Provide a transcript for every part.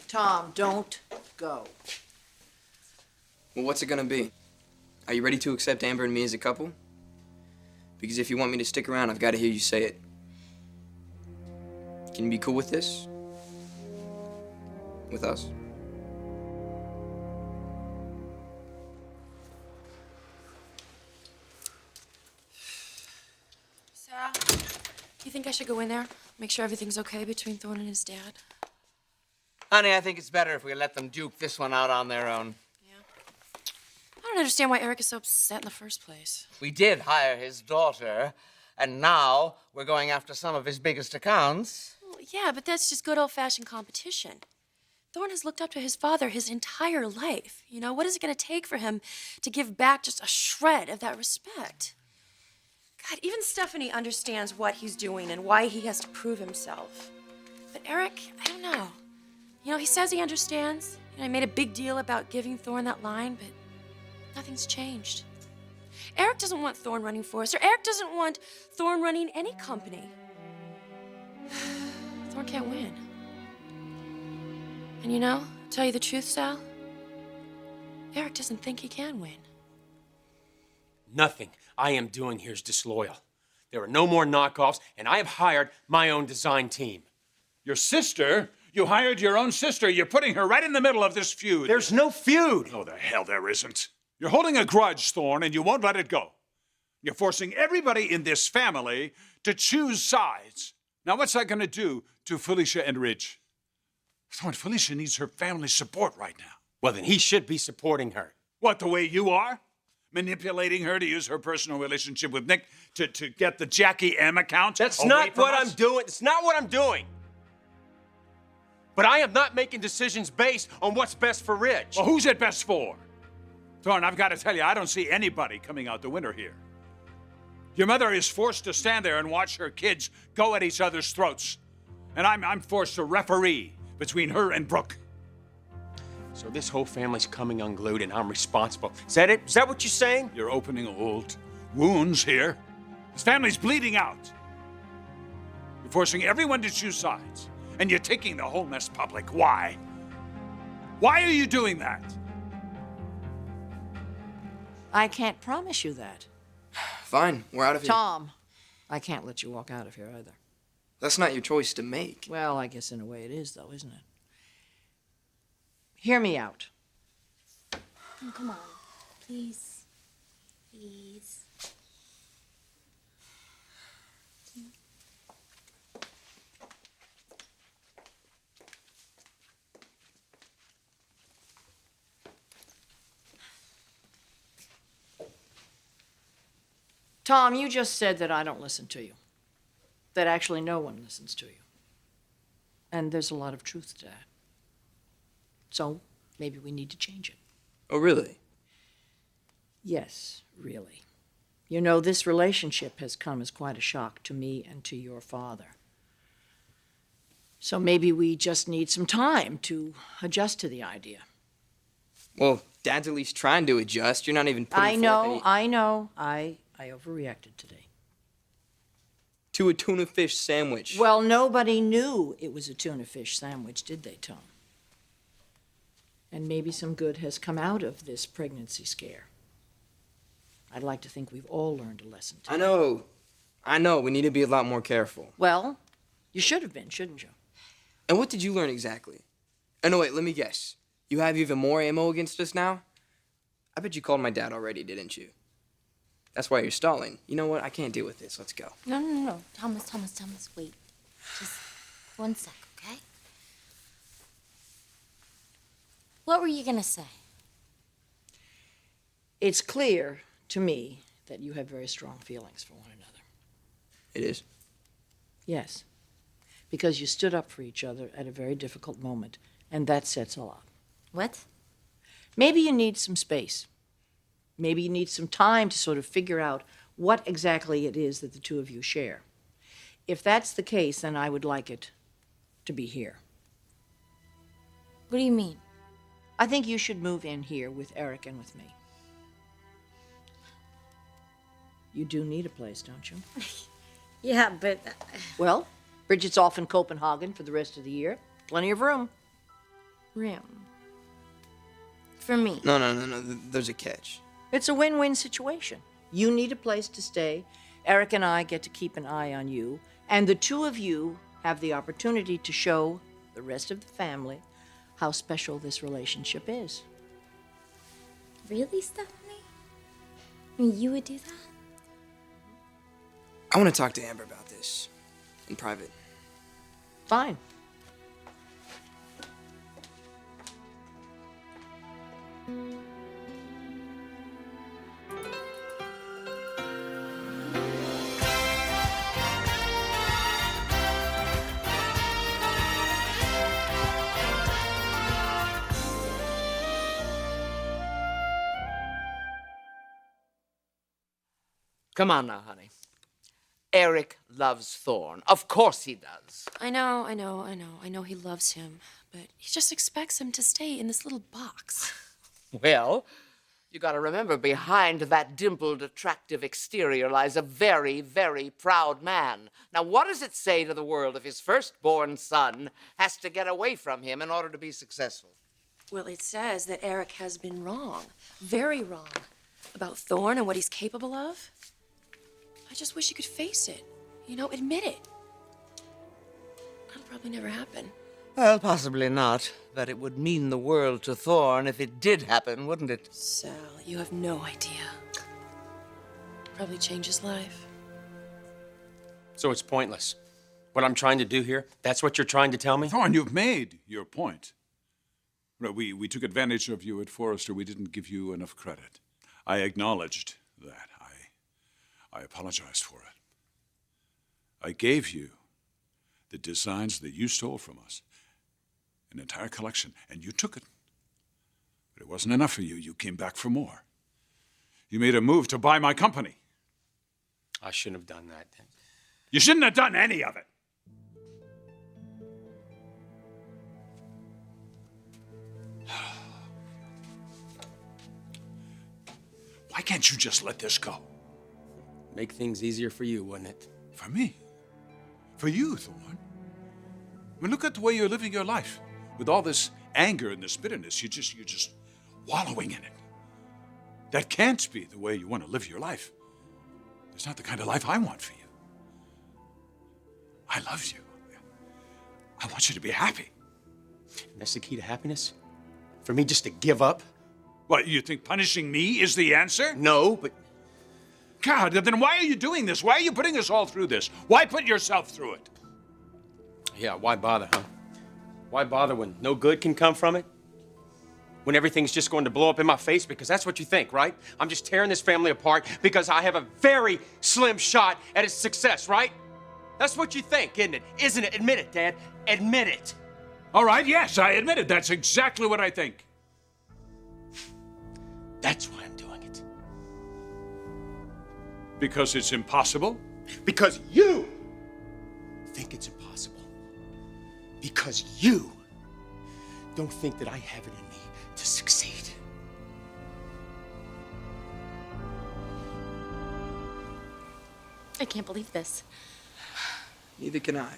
Tom, don't go. Well, what's it gonna be? Are you ready to accept Amber and me as a couple? Because if you want me to stick around, I've got to hear you say it. Can you be cool with this? With us? Sarah, you think I should go in there? Make sure everything's okay between Thorne and his dad? Honey, I think it's better if we let them duke this one out on their own. I don't understand why Eric is so upset in the first place. We did hire his daughter, and now we're going after some of his biggest accounts. Well, yeah, but that's just good old-fashioned competition. Thorne has looked up to his father his entire life. You know, what is it going to take for him to give back just a shred of that respect? God, even Stephanie understands what he's doing and why he has to prove himself. But Eric, I don't know. You know, he says he understands. You know, he made a big deal about giving Thorne that line, but nothing's changed. Eric doesn't want Thorne running for us, or Eric doesn't want Thorne running any company. Thorne can't win. And you know, to tell you the truth, Sal, Eric doesn't think he can win. Nothing I am doing here is disloyal. There are no more knockoffs, and I have hired my own design team. Your sister? You hired your own sister. You're putting her right in the middle of this feud. There's no feud. Oh, the hell there isn't. You're holding a grudge, Thorne, and you won't let it go. You're forcing everybody in this family to choose sides. Now, what's that going to do to Felicia and Ridge? Thorne, Felicia needs her family's support right now. Well, then he should be supporting her. What, the way you are? Manipulating her to use her personal relationship with Nick to get the Jackie M account? That's away not from what us? I'm doing. It's not what I'm doing. But I am not making decisions based on what's best for Ridge. Well, who's it best for? Thorne, I've got to tell you, I don't see anybody coming out the winner here. Your mother is forced to stand there and watch her kids go at each other's throats. And I'm forced to referee between her and Brooke. So this whole family's coming unglued and I'm responsible. Is that it? Is that what you're saying? You're opening old wounds here. This family's bleeding out. You're forcing everyone to choose sides. And you're taking the whole mess public. Why? Why are you doing that? I can't promise you that. Fine, we're out of here. Tom, I can't let you walk out of here either. That's not your choice to make. Well, I guess in a way it is, though, isn't it? Hear me out. Oh, come on. Please. Please. Tom, you just said that I don't listen to you. That actually no one listens to you. And there's a lot of truth to that. So maybe we need to change it. Oh, really? Yes, really. You know, this relationship has come as quite a shock to me and to your father. So maybe we just need some time to adjust to the idea. Well, Dad's at least trying to adjust. You're not even putting forth any... I know. I overreacted today. To a tuna fish sandwich. Well, nobody knew it was a tuna fish sandwich, did they, Tom? And maybe some good has come out of this pregnancy scare. I'd like to think we've all learned a lesson today. I know. We need to be a lot more careful. Well, you should have been, shouldn't you? And what did you learn exactly? Oh, no, wait, let me guess. You have even more ammo against us now? I bet you called my dad already, didn't you? That's why you're stalling. You know what? I can't deal with this. Let's go. No. Thomas, wait. Just 1 sec, okay? What were you gonna say? It's clear to me that you have very strong feelings for one another. It is? Yes. Because you stood up for each other at a very difficult moment, and that sets a lot. What? Maybe you need some space. Maybe you need some time to sort of figure out what exactly it is that the two of you share. If that's the case, then I would like it to be here. What do you mean? I think you should move in here with Eric and with me. You do need a place, don't you? Yeah, but... Well, Bridget's off in Copenhagen for the rest of the year. Plenty of room. Room. For me. No. There's a catch. It's a win-win situation. You need a place to stay. Eric and I get to keep an eye on you. And the two of you have the opportunity to show the rest of the family how special this relationship is. Really, Stephanie? I mean, you would do that? I want to talk to Amber about this in private. Fine. Come on now, honey. Eric loves Thorne. Of course he does. I know he loves him, but he just expects him to stay in this little box. Well, you gotta remember, behind that dimpled, attractive exterior lies a very, very proud man. Now, what does it say to the world if his firstborn son has to get away from him in order to be successful? Well, it says that Eric has been wrong, very wrong, about Thorne and what he's capable of. I just wish he could face it, admit it. That'll probably never happen. Well, possibly not. But it would mean the world to Thorne if it did happen, wouldn't it? Sal, you have no idea. Probably change his life. So it's pointless. What I'm trying to do here, that's what you're trying to tell me? Thorne, you've made your point. We took advantage of you at Forrester. We didn't give you enough credit. I acknowledged that. I apologized for it. I gave you the designs that you stole from us, an entire collection, and you took it. But it wasn't enough for you. You came back for more. You made a move to buy my company. I shouldn't have done that. You shouldn't have done any of it. Why can't you just let this go? Make things easier for you, wouldn't it? For me? For you, Thorne? I mean, look at the way you're living your life. With all this anger and this bitterness, you're just wallowing in it. That can't be the way you want to live your life. It's not the kind of life I want for you. I love you. I want you to be happy. And that's the key to happiness? For me just to give up? What, you think punishing me is the answer? No, but... God, then why are you doing this? Why are you putting us all through this? Why put yourself through it? Yeah, why bother, huh? Why bother when no good can come from it? When everything's just going to blow up in my face? Because that's what you think, right? I'm just tearing this family apart because I have a very slim shot at its success, right? That's what you think, isn't it? Isn't it? Admit it, Dad. Admit it. All right, yes, I admit it. That's exactly what I think. That's why I'm doing it. Because it's impossible? Because you think it's impossible. Because you don't think that I have it in me to succeed. I can't believe this. Neither can I.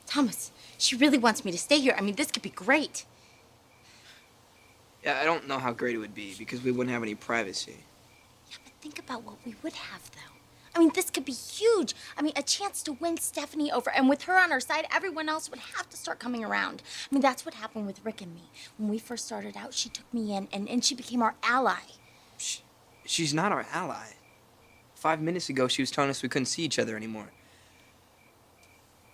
Thomas, she really wants me to stay here. I mean, this could be great. Yeah, I don't know how great it would be because we wouldn't have any privacy. Yeah, but think about what we would have, though. I mean, this could be huge. I mean, a chance to win Stephanie over. And with her on our side, everyone else would have to start coming around. I mean, that's what happened with Rick and me. When we first started out, she took me in, and she became our ally. She's not our ally. 5 minutes ago, she was telling us we couldn't see each other anymore.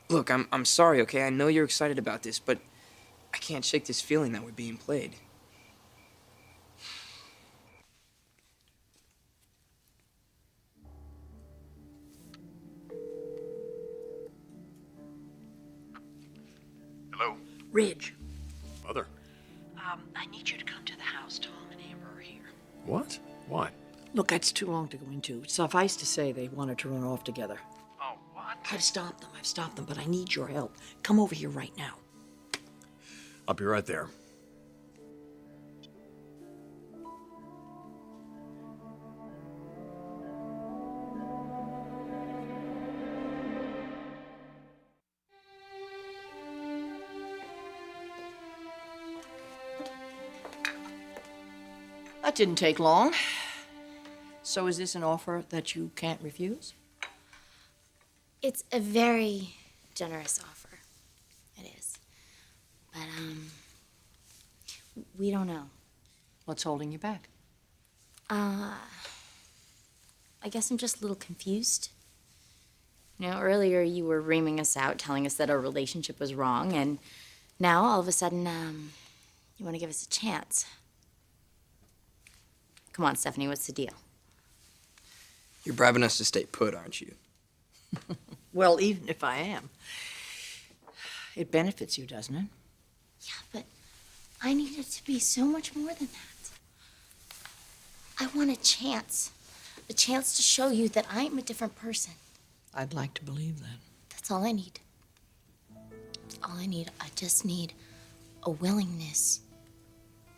Look, I'm sorry, okay? I know you're excited about this, but I can't shake this feeling that we're being played. Hello? Ridge, Mother. I need you to come to the house. Tom and Amber are here. What? Why? Look, it's too long to go into. Suffice to say, they wanted to run off together. Oh, what? I've stopped them, but I need your help. Come over here right now. I'll be right there. That didn't take long. So is this an offer that you can't refuse? It's a very generous offer. It is. But, we don't know. What's holding you back? I guess I'm just a little confused. You know, earlier you were reaming us out, telling us that our relationship was wrong, and now all of a sudden, you want to give us a chance. Come on, Stephanie, what's the deal? You're bribing us to stay put, aren't you? Well, even if I am, it benefits you, doesn't it? Yeah, but I need it to be so much more than that. I want a chance to show you that I'm a different person. I'd like to believe that. That's all I need. That's all I need. I just need a willingness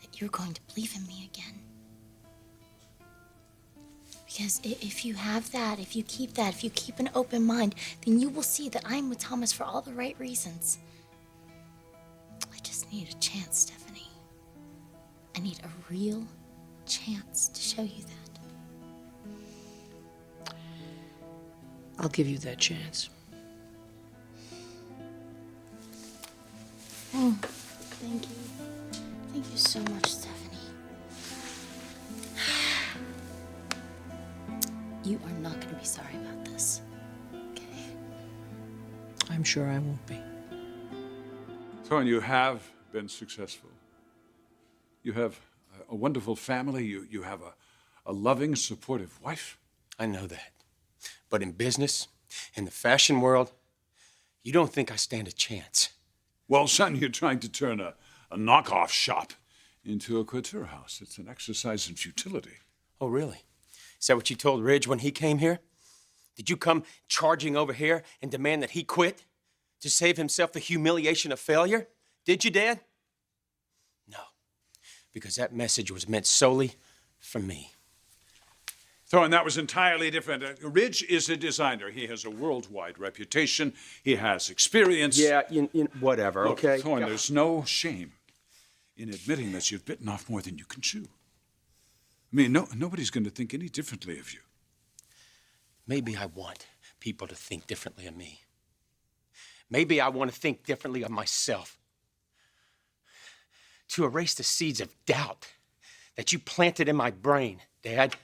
that you're going to believe in me again. Because if you have that, if you keep an open mind, then you will see that I'm with Thomas for all the right reasons. I just need a chance, Stephanie. I need a real chance to show you that. I'll give you that chance. Oh, thank you. Thank you so much, Stephanie. You are not going to be sorry about this, okay? I'm sure I won't be. Thorne, you have been successful. You have a wonderful family. You have a loving, supportive wife. I know that. But in business, in the fashion world, you don't think I stand a chance. Well, son, you're trying to turn a knockoff shop into a couture house. It's an exercise in futility. Oh, really? Is that what you told Ridge when he came here? Did you come charging over here and demand that he quit to save himself the humiliation of failure? Did you, Dad? No, because that message was meant solely for me. Thorne, that was entirely different. Ridge is a designer. He has a worldwide reputation. He has experience. Yeah, whatever, Look, okay? Thorne, there's no shame in admitting that you've bitten off more than you can chew. I mean, nobody's going to think any differently of you. Maybe I want people to think differently of me. Maybe I want to think differently of myself. To erase the seeds of doubt that you planted in my brain, Dad.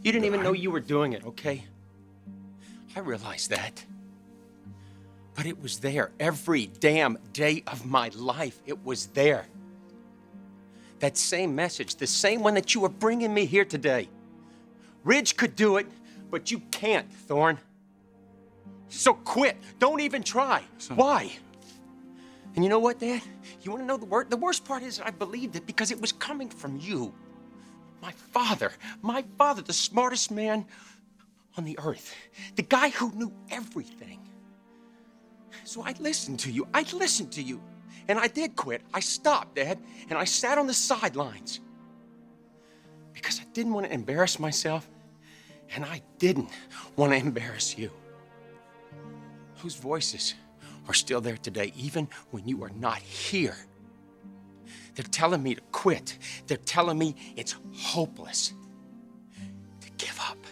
You didn't even know you were doing it, okay? I realize that. But it was there every damn day of my life. It was there. That same message, the same one that you were bringing me here today. Ridge could do it, but you can't, Thorne. So quit. Don't even try. Son. Why? And you know what, Dad? You want to know the worst? The worst part is I believed it because it was coming from you. My father, the smartest man on the earth, the guy who knew everything. So I listened to you. And I did quit. I stopped, Dad, and I sat on the sidelines because I didn't want to embarrass myself, and I didn't want to embarrass you. Whose voices are still there today, even when you are not here. They're telling me to quit. They're telling me it's hopeless to give up.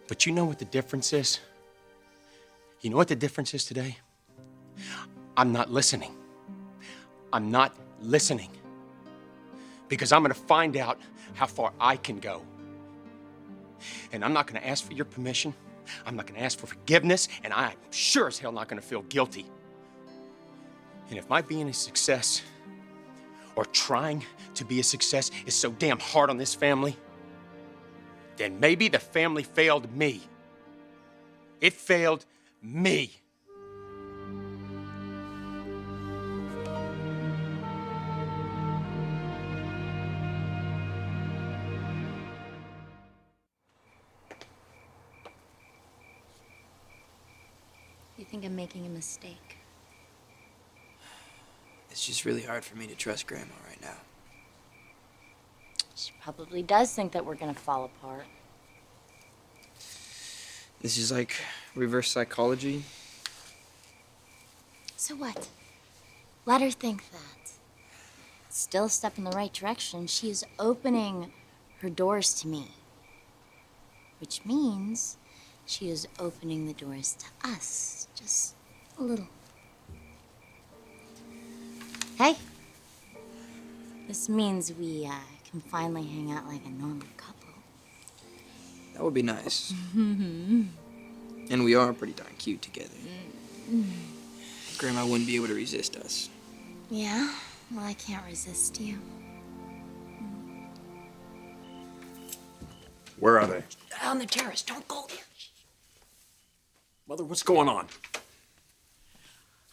But you know what the difference is? You know what the difference is today? I'm not listening. I'm not listening. Because I'm going to find out how far I can go. And I'm not going to ask for your permission. I'm not going to ask for forgiveness. And I'm sure as hell not going to feel guilty. And if my being a success, or trying to be a success, is so damn hard on this family, then maybe the family failed me. It failed me. You think I'm making a mistake? It's just really hard for me to trust Grandma right now. She probably does think that we're gonna fall apart. This is like reverse psychology. So what? Let her think that. still a step in the right direction. She is opening her doors to me. Which means she is opening the doors to us. Just a little. Hey. This means we can finally hang out like a normal couple. That would be nice. And we are pretty darn cute together. Grandma wouldn't be able to resist us. Yeah? Well, I can't resist you. Where are they? On the terrace. Don't go there. Mother, what's going on?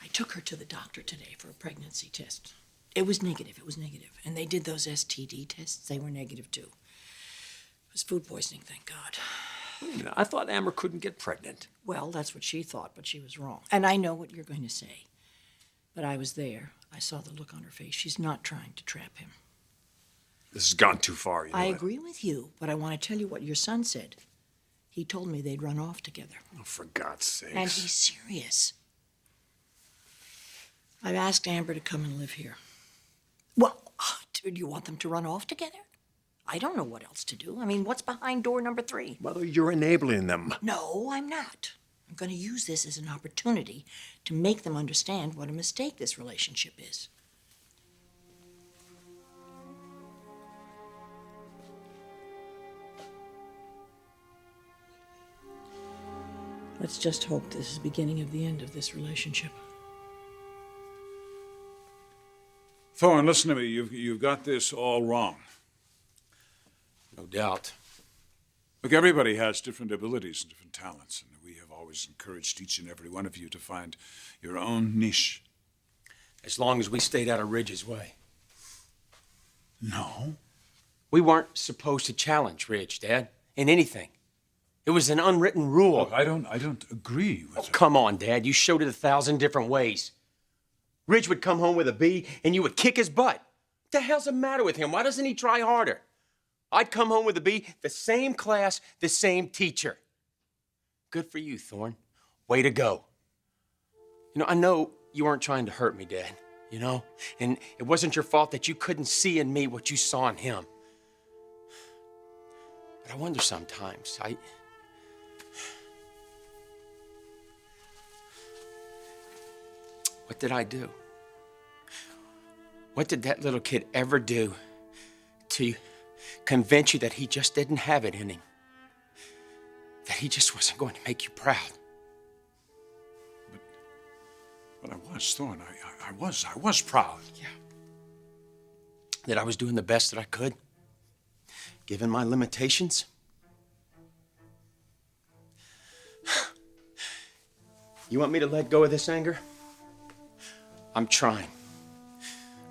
I took her to the doctor today for a pregnancy test. It was negative. And they did those STD tests. They were negative, too. It was food poisoning, thank God. Wait a minute, I thought Amber couldn't get pregnant. Well, that's what she thought, but she was wrong. And I know what you're going to say. But I was there. I saw the look on her face. She's not trying to trap him. This has gone too far, you know I that. agree with you, but I want to tell you what your son said. He told me they'd run off together. Oh, for God's sake. And he's serious. I've asked Amber to come and live here. Well, do you want them to run off together? I don't know what else to do. I mean, what's behind door number 3? Mother, you're enabling them. No, I'm not. I'm going to use this as an opportunity to make them understand what a mistake this relationship is. Let's just hope this is the beginning of the end of this relationship. Thorne, listen to me. You've got this all wrong. No doubt. Look, everybody has different abilities and different talents, and we have always encouraged each and every one of you to find your own niche. As long as we stayed out of Ridge's way. No. We weren't supposed to challenge Ridge, Dad, in anything. It was an unwritten rule. Look, I don't agree with it. Come on, Dad. You showed it 1,000 different ways. Ridge would come home with a B, and you would kick his butt. What the hell's the matter with him? Why doesn't he try harder? I'd come home with a B, the same class, the same teacher. Good for you, Thorne. Way to go. You know, I know you weren't trying to hurt me, Dad, you know? And it wasn't your fault that you couldn't see in me what you saw in him. But I wonder sometimes, what did I do? What did that little kid ever do to convince you that he just didn't have it in him? That he just wasn't going to make you proud? But I was, Thorne. I was proud. Yeah. That I was doing the best that I could, given my limitations? You want me to let go of this anger? I'm trying.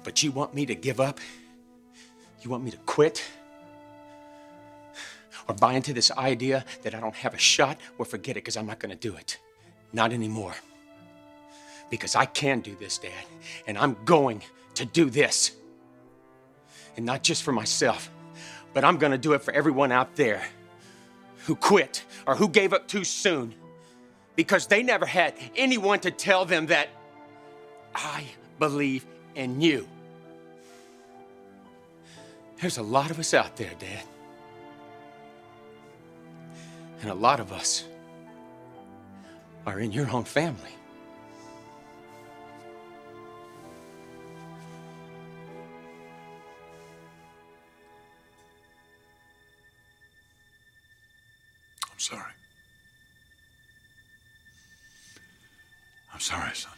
But you want me to give up? You want me to quit? Or buy into this idea that I don't have a shot? Well, forget it, because I'm not going to do it. Not anymore. Because I can do this, Dad. And I'm going to do this. And not just for myself, but I'm going to do it for everyone out there who quit or who gave up too soon. Because they never had anyone to tell them that I believe in you. There's a lot of us out there, Dad. And a lot of us are in your own family. I'm sorry. I'm sorry, son.